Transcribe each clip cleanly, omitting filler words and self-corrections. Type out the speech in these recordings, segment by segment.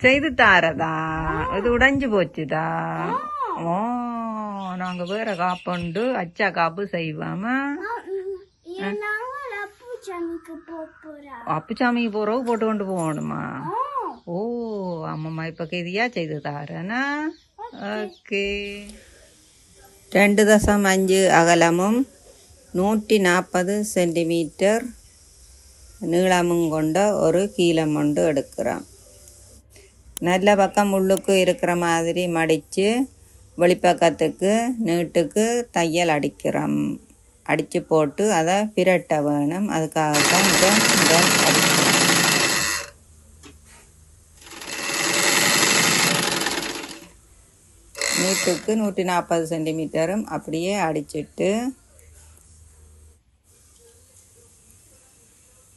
செய்து தாரதா? இது உடைஞ்சு போச்சுதா? ஓ, நாங்க வேற காப்புண்டு அச்சா காப்பு செய்வோமா? அப்புச்சாமிக்கு போறவு போட்டு கொண்டு போகணுமா? ஓ, அம்மம்மா இப்ப கெதியா செய்து தாரனா? ஓகே. 2.5 அகலமும் 140 சென்டிமீட்டர் நீளமும் கொண்ட ஒரு கீலம் ஒன்று எடுக்கிறோம். நல்ல பக்கம் உள்ளுக்கு இருக்கிற மாதிரி மடித்து வெளிப்பக்கத்துக்கு நீட்டுக்கு தையல் அடிக்கிறோம். அடித்து போட்டு அதை பிரட்ட வேணும். அதுக்காகத்தான் இதை அடிக்கிறோம். நீட்டுக்கு 140 சென்டிமீட்டரும் அப்படியே அடிச்சிட்டு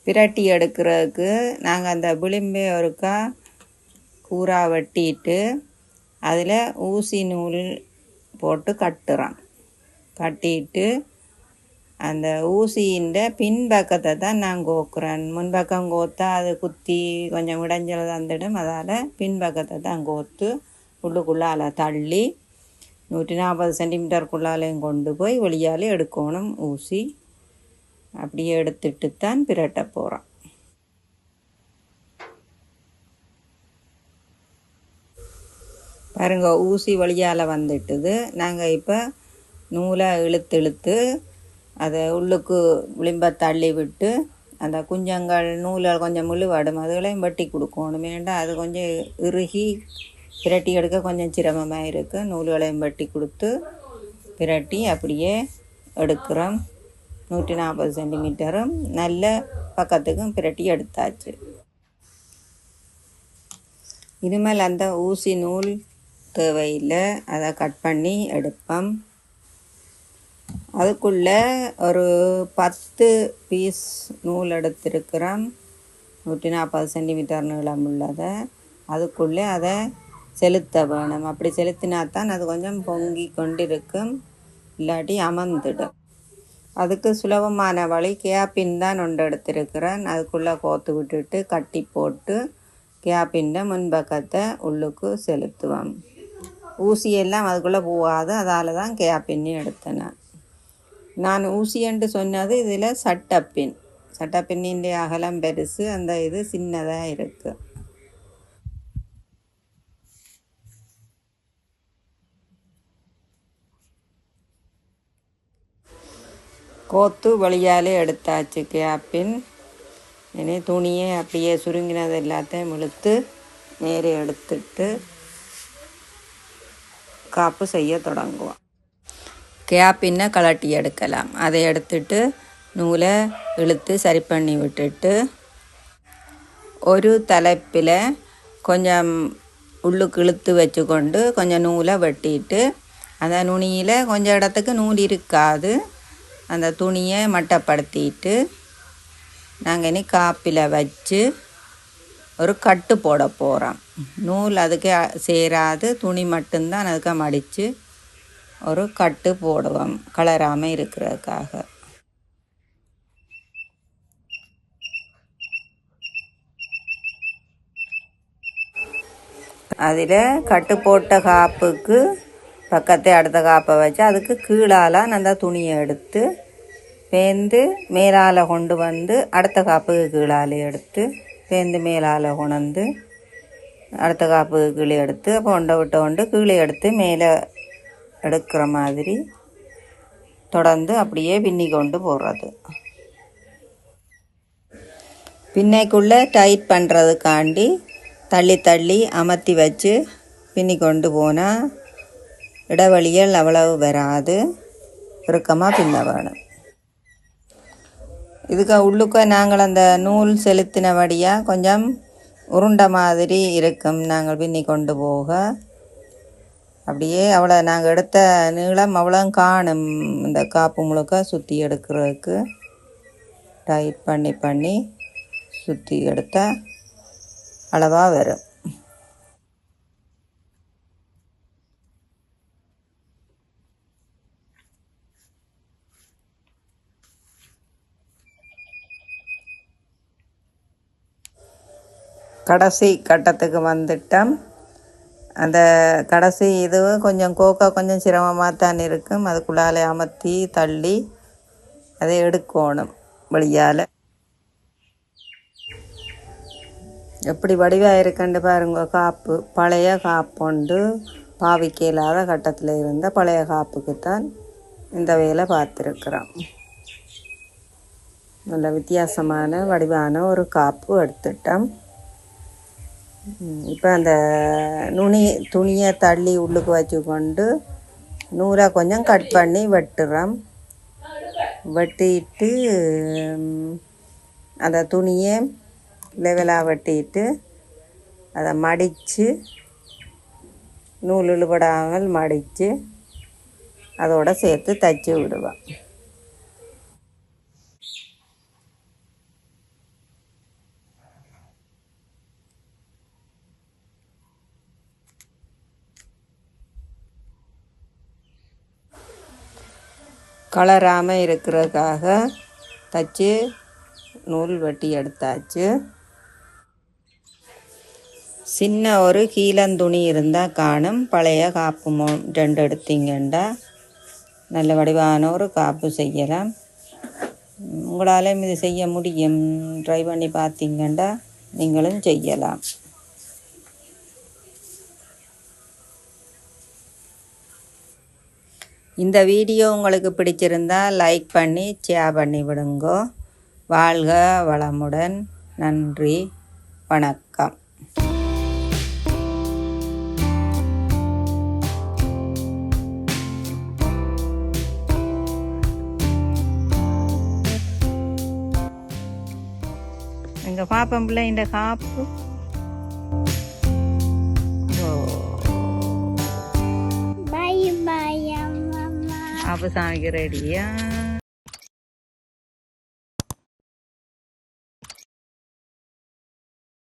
பிரட்டி எடுக்கிறதுக்கு நாங்கள் அந்த விளிம்பை ஒருக்கா கூரா வெட்டிட்டு அதில் ஊசி நூல் போட்டு கட்டுறோம். கட்டிட்டு அந்த ஊசியின் பின்பக்கத்தை தான் நான் கோக்குறேன். முன்பக்கம் கோத்தா அது குத்தி கொஞ்சம் இடைஞ்சல் தந்துடும். அதால் பின்பக்கத்தை தான் கோத்து உள்ளுக்குள்ளால் தள்ளி 140 சென்டிமீட்டருக்குள்ளாலையும் கொண்டு போய் வெளியாலே எடுக்கணும் ஊசி. அப்படியே எடுத்துட்டு தான் பிரட்ட போகிறோம். பாருங்க, ஊசி வழியால் வந்துட்டுது. நாங்கள் இப்போ நூலை இழுத்து அதை உள்ளுக்கு விளிம்ப தள்ளி விட்டு அந்த குஞ்சங்கள் நூலில் கொஞ்சம் முழுவாடும் அதுகளையும் வெட்டி கொடுக்கணும். வேண்டாம், அது கொஞ்சம் இறுகி பிரட்டி எடுக்க கொஞ்சம் சிரமமாக இருக்குது. நூல்களையும் வெட்டி கொடுத்து பிரட்டி அப்படியே எடுக்கிறோம். 140 சென்டிமீட்டரும் நல்ல பக்கத்துக்கும் பிரட்டி எடுத்தாச்சு. இனிமேல் அந்த ஊசி நூல் தேவையில்லை, அதை கட் பண்ணி எடுப்போம். அதுக்குள்ளே ஒரு 10 பீஸ் நூல் எடுத்திருக்கிறோம். 140 சென்டிமீட்டர் நீளம் உள்ளதை அதுக்குள்ளே அதை செலுத்த வேணும். அப்படி செலுத்தினாத்தான் அது கொஞ்சம் பொங்கி கொண்டிருக்கும், இல்லாட்டி அமர்ந்துடும். அதுக்கு சுலபமான வழி கேப்பின் தான் ஒன்று எடுத்திருக்கிறேன். அதுக்குள்ளே கோத்து விட்டுட்டு கட்டி போட்டு கேப்பின் முன்பக்கத்தை உள்ளுக்கு செலுத்துவோம். ஊசியெல்லாம் அதுக்குள்ளே போகாது, அதால் தான் கேப்பின்னு எடுத்தேன். நான் ஊசி என்று சொன்னது இதில் சட்டப்பின். சட்டப்பின்னின் அகலம் பெருசு, அந்த இது சின்னதாக இருக்குது. கோத்து வழியாலே எடுத்தாச்சு கேப்பின். இனி துணியை அப்படியே சுருங்கினது எல்லாத்தையும் இழுத்து நேரே எடுத்துட்டு காப்பு செய்ய தொடங்குவோம். கேப்பின்னை கலட்டி எடுக்கலாம். அதை எடுத்துட்டு நூலை இழுத்து சரி பண்ணி விட்டுட்டு ஒரு தலைப்பில் கொஞ்சம் உள்ளுக்கு இழுத்து வச்சுக்கொண்டு கொஞ்சம் நூலை வெட்டிட்டு அந்த நுனியில் கொஞ்சம் இடத்துக்கு நூல் இருக்காது, அந்த துணியை மட்டப்படுத்திட்டு நாங்கள் இனி காப்பில் வச்சு ஒரு கட்டு போட போகிறோம். நூல் அதுக்கு சேராது, துணி மட்டும்தான் அதுக்கு மடித்து ஒரு கட்டு போடுவோம் கலராமல் இருக்கிறதுக்காக. அதில் கட்டு போட்ட காப்புக்கு பக்கத்தை அடுத்த காப்பை வச்சு அதுக்கு கீழால் அந்த துணியை எடுத்து பேந்து மேலால் கொண்டு வந்து அடுத்த காப்புக்கு கீழால் எடுத்து பேந்து மேலால் கொண்டு அடுத்த காப்புக்கு கீழே எடுத்து அப்போ கொண்டை விட்ட கொண்டு கீழே எடுத்து மேலே எடுக்கிற மாதிரி தொடர்ந்து அப்படியே பின்னி கொண்டு போடுறது. பின்னைக்குள்ளே டைட் பண்ணுறதுக்காண்டி தள்ளி தள்ளி அமர்த்தி வச்சு பின்னி கொண்டு போனால் இடைவெளிகள் அவ்வளவு வராது, இறுக்கமாக பின்ன வேணும். இதுக்கு உள்ளுக்க நாங்கள் அந்த நூல் செலுத்தினபடியாக கொஞ்சம் உருண்டை மாதிரி இருக்கும். நாங்கள் பின்னி கொண்டு போக அப்படியே அவ்வளோ நாங்கள் எடுத்த நீளம் அவ்வளோ காணும். இந்த காப்பு முழுக்க சுற்றி எடுக்கிறதுக்கு டைட் பண்ணி பண்ணி சுற்றி எடுத்த அளவாக வரும். கடைசி கட்டத்துக்கு வந்துட்டோம். அந்த கடைசி இது கொஞ்சம் கோக்க கொஞ்சம் சிரமமாக தான் இருக்கும். அதுக்குள்ளால அமர்த்தி தள்ளி அதை எடுக்கணும் வழியால். எப்படி வடிவாக இருக்குன்னு பாருங்க. காப்பு பழைய காப்புண்டு பாவிக்க இல்லாத கட்டத்தில் இருந்த பழைய காப்புக்குத்தான் இந்த வேலை பார்த்துருக்குறோம். நல்ல வித்தியாசமான வடிவான ஒரு காப்பு எடுத்துட்டோம். இப்போ அந்த துணியை தள்ளி உள்ளுக்கு வச்சு கொண்டு நூலை கொஞ்சம் கட் பண்ணி வெட்டுறோம். வெட்டிட்டு அந்த துணியை லெவலாக வெட்டிட்டு அதை மடித்து நூல் இழுபடாமல் மடித்து அதோடு சேர்த்து தைச்சி விடுவேன். கலராமல் இருக்கிறதுக்காக தைச்சி நூல் வெட்டி எடுத்தாச்சு. சின்ன ஒரு கீழந்துணி இருந்தால் காணும். பழைய காப்பு 2 எடுத்தீங்கண்டா நல்ல வடிவான ஒரு காப்பு செய்யலாம். உங்களாலும் இது செய்ய முடியும். ட்ரை பண்ணி பார்த்தீங்கண்டா நீங்களும் செய்யலாம். இந்த வீடியோ உங்களுக்கு பிடிச்சிருந்தால் லைக் பண்ணி ஷேர் பண்ணி விடுங்கோ. வாழ்க வளமுடன். நன்றி, வணக்கம். எங்கள் பாப்பம் பிள்ளை இந்த காப்பு அப்போ சாமிக்கு ரெடியா?